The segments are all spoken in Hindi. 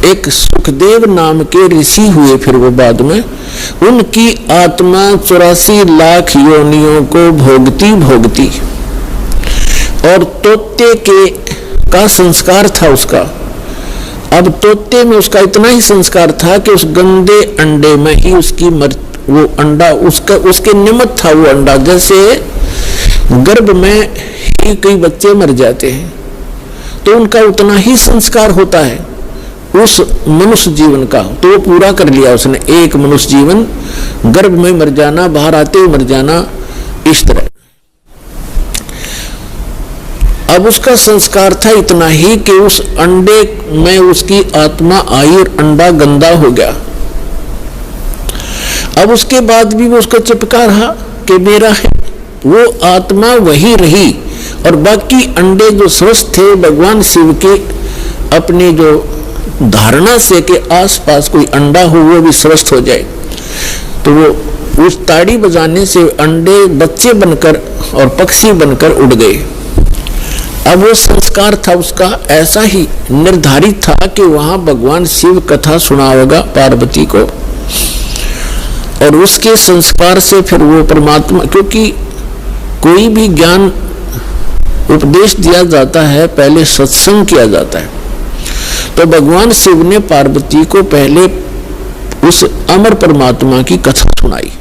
एक सुखदेव नाम के ऋषि हुए, फिर वो बाद में उनकी आत्मा 84 लाख योनियों को भोगती भोगती, और तोते के का संस्कार था उसका। अब तोते में उसका इतना ही संस्कार था कि उस गंदे अंडे में ही उसकी वो अंडा उसके निमित्त था वो अंडा। जैसे गर्भ में ही कई बच्चे मर जाते हैं तो उनका उतना ही संस्कार होता है उस मनुष्य जीवन का, तो वो पूरा कर लिया उसने। एक मनुष्य जीवन गर्भ में मर जाना, बाहर आते हुए मर जाना, इस तरह। अब उसका संस्कार था इतना ही कि उस अंडे में उसकी आत्मा आई और अंडा गंदा हो गया। अब उसके बाद भी वो उसको चिपका रहा कि मेरा है, वो आत्मा वही रही, और बाकी अंडे जो स्वस्थ थे भगवान शिव के अपनी जो धारणा से कि आसपास कोई अंडा हो वो भी स्वस्थ हो जाए, तो वो उस ताड़ी बजाने से अंडे बच्चे बनकर और पक्षी बनकर उड़ गए। अब वो संस्कार था उसका ऐसा ही निर्धारित था कि वहां भगवान शिव कथा सुना होगा पार्वती को, और उसके संस्कार से फिर वो परमात्मा, क्योंकि कोई भी ज्ञान उपदेश दिया जाता है पहले सत्संग किया जाता है, तो भगवान शिव ने पार्वती को पहले उस अमर परमात्मा की कथा सुनाई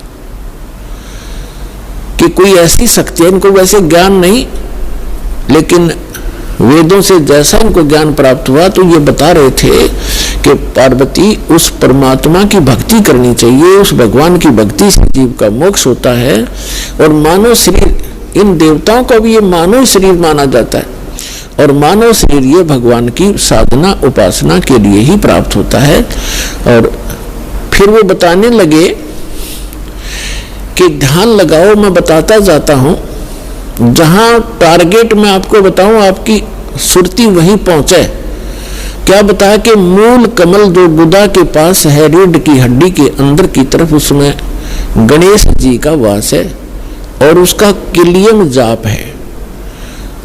कि कोई ऐसी शक्ति है, इनको वैसे ज्ञान नहीं, लेकिन वेदों से जैसा इनको ज्ञान प्राप्त हुआ तो ये बता रहे थे कि पार्वती उस परमात्मा की भक्ति करनी चाहिए, उस भगवान की भक्ति से जीव का मोक्ष होता है। और मानव शरीर, इन देवताओं का भी ये मानव शरीर माना जाता है, और मानव शरीर ये भगवान की साधना उपासना के लिए ही प्राप्त होता है। और फिर वो बताने लगे कि ध्यान लगाओ, मैं बताता जाता हूं, जहां टारगेट मैं आपको बताऊं आपकी सुरती वहीं पहुंचे। क्या बताया कि मूल कमल जो गुदा के पास है, रीढ़ की हड्डी के अंदर की तरफ, उसमें गणेश जी का वास है और उसका किलियम जाप है,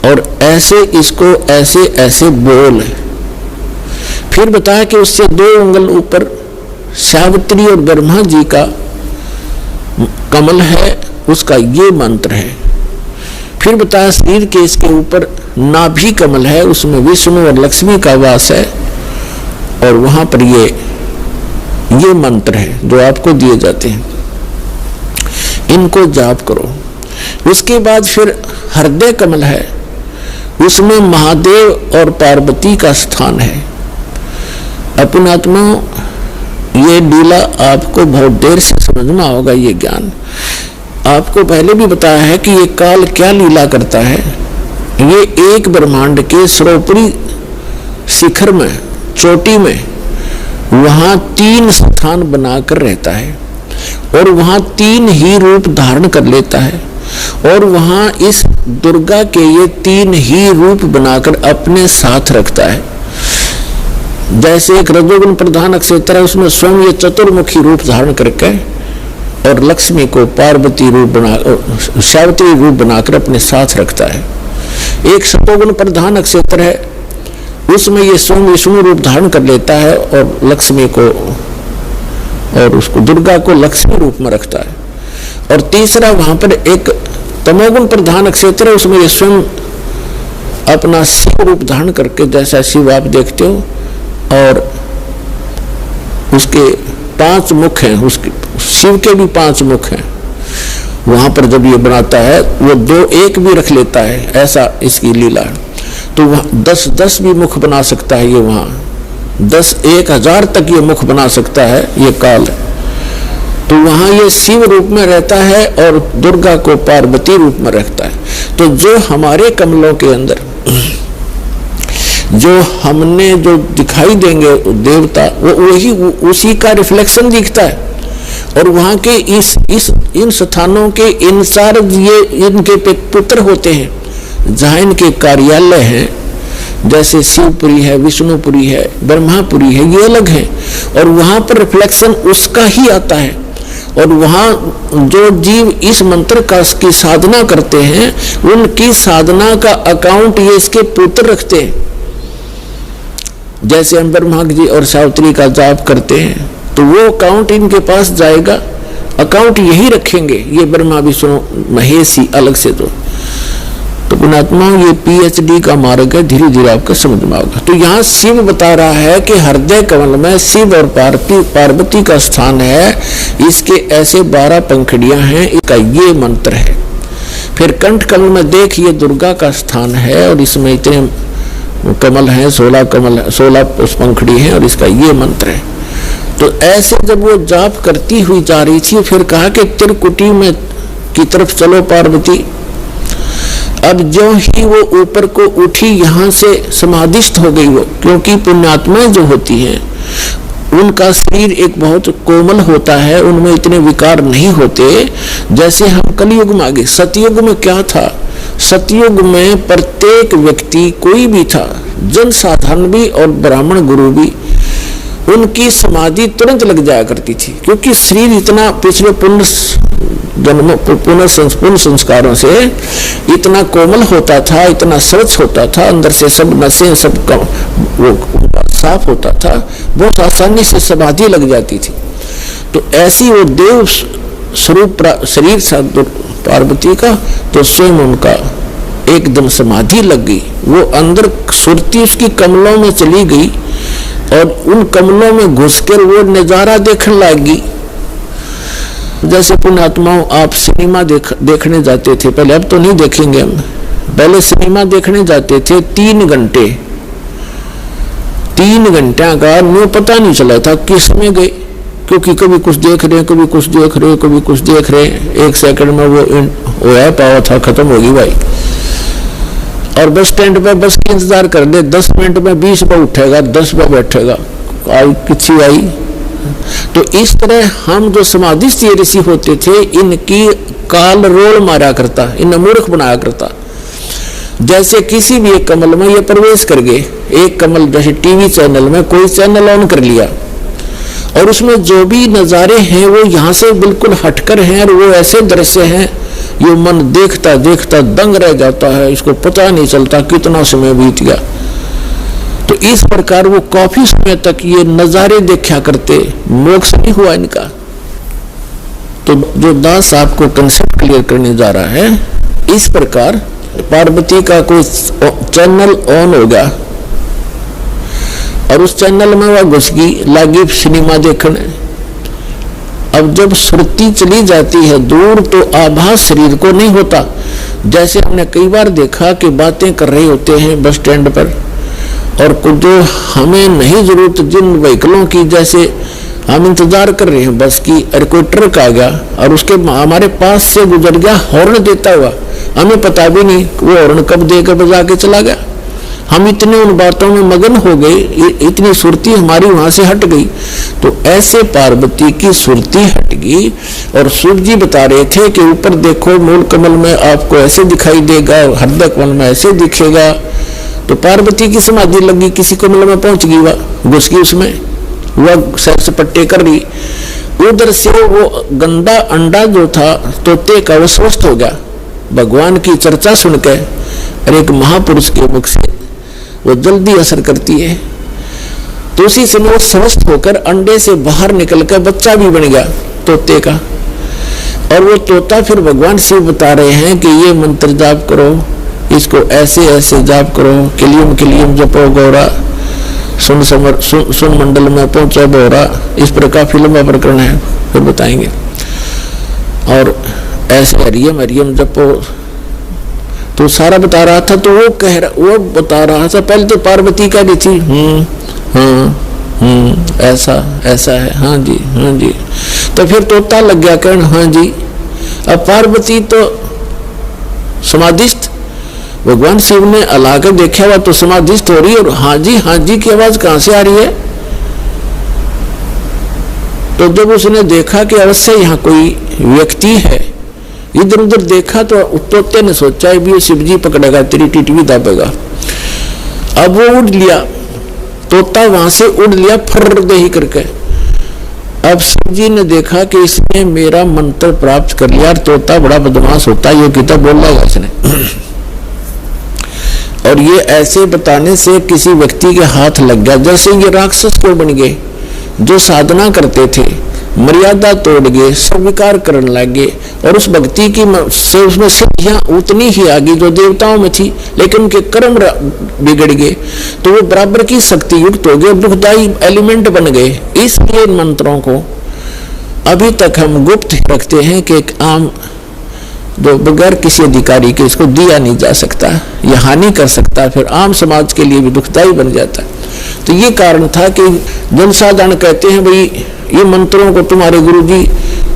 और ऐसे इसको ऐसे ऐसे बोल है। फिर बताया कि उससे 2 अंगुल ऊपर सावित्री और ब्रह्मा जी का कमल है, उसका ये मंत्र है। फिर बताया शरीर के इसके ऊपर नाभि कमल है, उसमें विष्णु और लक्ष्मी का वास है, और वहां पर ये मंत्र है जो आपको दिए जाते हैं, इनको जाप करो। उसके बाद फिर हृदय कमल है, उसमें महादेव और पार्वती का स्थान है। अपने आत्मा ये लीला आपको बहुत देर से समझना होगा। ये ज्ञान आपको पहले भी बताया है कि ये काल क्या लीला करता है। ये एक ब्रह्मांड के सर्वोपरि शिखर में, चोटी में, वहां 3 स्थान बनाकर रहता है, और वहां 3 ही रूप धारण कर लेता है, और वहां इस दुर्गा के ये 3 ही रूप बनाकर अपने साथ रखता है। जैसे एक रजोगुण प्रधान नक्षत्र है, उसमें स्वयं ये चतुर्मुखी रूप धारण करके और लक्ष्मी को पार्वती रूप बना, सावित्री रूप बनाकर अपने साथ रखता है। एक सतोगुण प्रधान नक्षत्र है, उसमें ये स्वयं विष्णु रूप धारण कर लेता है और लक्ष्मी को और उसको दुर्गा को लक्ष्मी रूप में रखता है। और तीसरा वहां पर एक तमोगुण प्रधान नक्षत्र है, उसमें ये स्वयं अपना शिव रूप धारण करके, जैसा शिव आप देखते हो, और उसके 5 मुख हैं, उसके शिव के भी 5 मुख हैं। वहां पर जब ये बनाता है वो 2-1 भी रख लेता है, ऐसा इसकी लीला। तो वहां 10-10 भी मुख बना सकता है ये, वहां 10-1000 तक ये मुख बना सकता है ये काल। तो वहां ये शिव रूप में रहता है और दुर्गा को पार्वती रूप में रखता है। तो जो हमारे कमलों के अंदर जो हमने जो दिखाई देंगे देवता, वो वही उसी का रिफ्लेक्शन दिखता है। और वहां के इन स्थानों के इंचार्ज ये इनके पुत्र होते हैं, जहां इनके कार्यालय हैं, जैसे शिवपुरी है, विष्णुपुरी है, ब्रह्मापुरी है, ये अलग है, और वहां पर रिफ्लेक्शन उसका ही आता है। और वहां जो जीव इस मंत्र का की साधना करते हैं, उनकी साधना का अकाउंट ये इसके पुत्र रखते हैं। जैसे हम ब्रह्मा जी और सावित्री का जाप करते हैं तो वो अकाउंट इनके पास जाएगा, अकाउंट यही रखेंगे ये ब्रह्मा विष्णु महेश ही अलग से। तो पुण्यात्मा ये PhD का मार्ग है, धीरे धीरे आपको समझ में आएगा। तो यहाँ शिव बता रहा है कि हृदय कमल में शिव और पार्वती का स्थान है, इसके ऐसे 12 पंखुड़ियां हैं, इसका ये मंत्र है। फिर कंठ कमल में देख ये दुर्गा का स्थान है और इसमें इतने कमल हैं, 16 पंखुड़ी हैं और इसका ये मंत्र है। तो ऐसे जब वो जाप करती हुई जा रही थी फिर कहा कि त्रिकुटी में की तरफ चलो पार्वती। अब जो ही वो ऊपर को उठी यहाँ से समाधिस्थ हो गई वो, क्योंकि पुण्यात्माएं जो होती हैं उनका शरीर एक बहुत कोमल होता है, उनमें इतने विकार नहीं होते जैसे हम कलयुग में आ गए। सतयुग में क्या था, सतयुग में प्रत्येक व्यक्ति कोई भी था, जन साधारण भी और ब्राह्मण गुरु भी, उनकी समाधि तुरंत लग जाया करती थी, क्योंकि शरीर इतना पिछले पुनः संस्कारों से इतना कोमल होता था, इतना स्वच्छ होता था, अंदर से सब नसें सब वो साफ होता था, बहुत आसानी से समाधि लग जाती थी। तो ऐसी वो देव स्वरूप शरीर था पार्वती का, तो स्वयं उनका एकदम समाधि लग गई। वो अंदर सुरती उसकी कमलों में चली गई और उन कमलों में घुसकर वो नजारा देखने लगी। जैसे पुण्यात्माओं आप सिनेमा देखने जाते थे पहले, अब तो नहीं देखेंगे हम, पहले सिनेमा देखने जाते थे 3 घंटे, 3 घंटे का न्यू पता नहीं चला था किस में गए, क्योंकि कभी कुछ देख रहे हैं, कभी कुछ देख रहे हैं, कभी कुछ देख रहे हैं, 1 सेकंड में वो है पावा था खत्म होगी भाई। और बस स्टैंड पे बस की इंतजार कर दे, 10 मिनट में 20 पे उठेगा, 10 पे बैठेगा, आई किसी आई। तो इस तरह हम जो समाधिस्थ ऋषि होते थे इनकी काल रोल मारा करता, इन्हें मूर्ख बनाया करता। जैसे किसी भी एक कमल में ये प्रवेश कर गए, एक कमल जैसे टीवी चैनल में कोई चैनल ऑन कर लिया और उसमें जो भी नजारे हैं वो यहाँ से बिल्कुल हटकर हैं और वो ऐसे दृश्य हैं ये मन देखता देखता दंग रह जाता है, इसको पता नहीं चलता कितना समय बीत गया। तो इस प्रकार वो काफी समय तक ये नजारे देखा करते, मोक्ष नहीं हुआ इनका। तो जो दास आपको कंसेप्ट क्लियर करने जा रहा है, इस प्रकार पार्वती का कोई चैनल ऑन हो गया और उस चैनल में वह घुस गई, लागी सिनेमा देखने। अब जब श्रुति चली जाती है दूर तो आभास शरीर को नहीं होता। जैसे हमने कई बार देखा कि बातें कर रहे होते हैं बस स्टैंड पर और कुछ जो हमें नहीं जरूरत जिन व्हीकलों की, जैसे हम इंतजार कर रहे हैं बस की, अरे कोई ट्रक आ गया और उसके हमारे पास से गुजर गया हॉर्न देता हुआ, हमें पता भी नहीं वो हॉर्न कब देकर बजा के चला गया। हम इतने उन बातों में मगन हो गए, इतनी सुरती हमारी वहां से हट गई। तो ऐसे पार्वती की सुरती हट गई और शिव जी बता रहे थे कि ऊपर देखो मूल कमल में आपको ऐसे दिखाई देगा, हृदय कमल में ऐसे दिखेगा। तो पार्वती की समाधि लगी, किसी कमल में पहुंच गई, वह घुस गई उसमें, वह सैर सपट्टे कर रही। उधर से वो गंदा अंडा जो था तोते का वो स्वस्थ हो गया भगवान की चर्चा सुनकर, और एक महापुरुष के मुख से वो जल्दी असर करती है। तो उसी समय वो स्वस्थ होकर अंडे से बाहर निकलकर बच्चा भी बन गया तोते का। और वो तोता फिर भगवान शिव बता रहे हैं कि ये मंत्र जाप करो, इसको ऐसे ऐसे जाप करो, किलियम किलियम जपो गौरा, सुन मंडल में पहुंचा बोरा। इस प्रकार फिल्म का प्रकरण है, फिर बताएंगे। और ऐसे हरियम हरियम जपो, तो सारा बता रहा था। तो वो बता रहा था, पहले तो पार्वती कह रही थी ऐसा ऐसा है, हाँ जी हाँ जी। तो फिर तोता लग गया कहने हाँ जी। अब पार्वती तो समाधिस्थ, भगवान शिव ने अलाकर देखा हुआ तो समाधिस्थ हो रही है और हाँ जी की आवाज कहां से आ रही है। तो जब उसने देखा कि अवश्य यहाँ कोई व्यक्ति है, इधर उधर देखा तो तोते ने सोचा भी शिव जी पकड़ेगा, तेरी टिटवी दाबेगा। अब वो उड़ लिया, तोता वहां से उड़ लिया फर्र दे ही करके। अब शिव जी ने देखा कि इसने मेरा मंत्र प्राप्त कर लिया। तोता बड़ा बदमाश होता है, ये किताब बोल रहा इसने। और ये ऐसे बताने से किसी व्यक्ति के हाथ लग गया, जैसे ये राक्षस क्यों बन गए, जो साधना करते थे मर्यादा तोड़ गए, स्वीकार करने लगे, और उस भक्ति की से उसमें सिद्धियां उतनी ही आ गई जो देवताओं में थी, लेकिन उनके कर्म बिगड़ गए, तो वो बराबर की शक्ति युक्त हो गए, दुखदायी एलिमेंट बन गए। इसलिए इन मंत्रों को अभी तक हम गुप्त रखते हैं कि एक आम जो बगैर किसी अधिकारी के इसको दिया नहीं जा सकता, यह हानि कर सकता है, फिर आम समाज के लिए भी दुखदायी बन जाता है। तो ये कारण था कि जनसाधारण कहते हैं भाई ये मंत्रों को तुम्हारे गुरुजी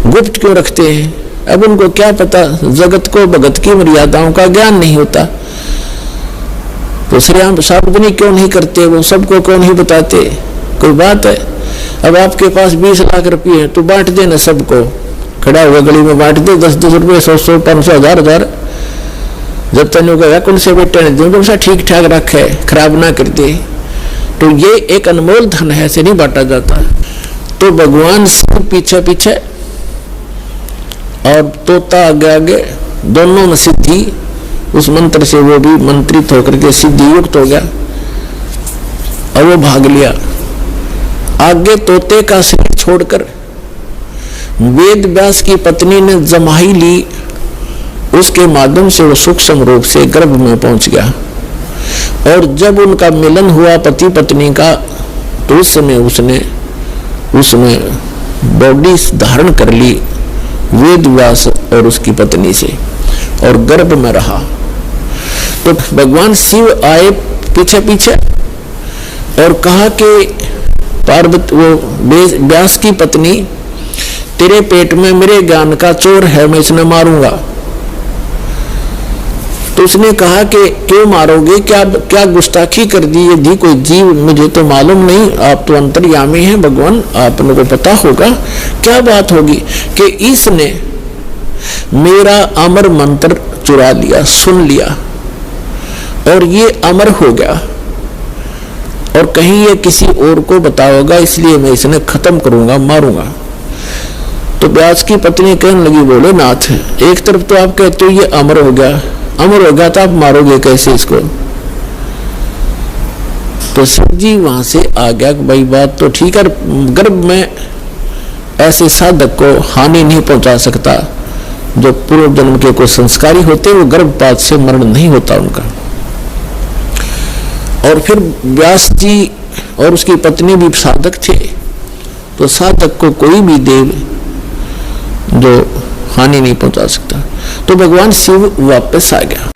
गुप्त क्यों रखते हैं। अब उनको क्या पता, जगत को भगत की मर्यादाओं का ज्ञान नहीं होता, तो सार्वजनिक क्यों नहीं करते, वो सबको क्यों नहीं बताते। कोई बात है, अब आपके पास 20 लाख रुपये है तो बांट देना सबको, खड़ा हुआ गली में बांट दे, 10-10 रुपये, 100-100, 500, 1000-1000, जब तक कहेगा कौन से बेटे ने ठीक ठाक रखे, खराब ना कर दे। तो ये एक अनमोल धन है, ऐसे नहीं बांटा जाता। तो भगवान शिव पीछे पीछे और तोता आगे आगे, दोनों में सिद्धि, उस मंत्र से वो भी मंत्रित होकर के सिद्धि युक्त हो गया और वो भाग लिया। आगे तोते का शरीर छोड़कर वेद व्यास की पत्नी ने जमाई ली, उसके माध्यम से वो सूक्ष्म रूप से गर्भ में पहुंच गया। और जब उनका मिलन हुआ पति पत्नी का, तो उस समय उसने बॉडी धारण कर ली वेद व्यास और उसकी पत्नी से, और गर्भ में रहा। तो भगवान शिव आए पीछे पीछे और कहा कि पार्वती, वो व्यास की पत्नी, तेरे पेट में मेरे ज्ञान का चोर है, मैं इसने मारूंगा। तो उसने कहा कि क्यों मारोगे, क्या गुस्ताखी कर दी, यदि कोई जीव, मुझे तो मालूम नहीं, आप तो अंतर्यामी हैं भगवान, आपने को पता होगा क्या बात होगी कि इसने मेरा अमर मंत्र चुरा लिया, सुन लिया, और ये अमर हो गया, और कहीं ये किसी और को बताओगा, इसलिए मैं इसे खत्म करूंगा, मारूंगा। तो व्यास की पत्नी कहने लगी, बोले नाथ, एक तरफ तो आप कहते हो ये अमर हो गया, अमर हो गया तो आप मारोगे कैसे इसको। तो शिव जी वहां से आ गया कि भाई बात तो ठीक है, गर्भ में ऐसे साधक को हानि नहीं पहुंचा सकता, जो पूर्व जन्म के कोई संस्कारी होते वो गर्भपात से मरण नहीं होता उनका। और फिर व्यास जी और उसकी पत्नी भी साधक थे, तो साधक को कोई भी देव जो हानि नहीं पहुंचा सकता। तो भगवान शिव वापस आ गया।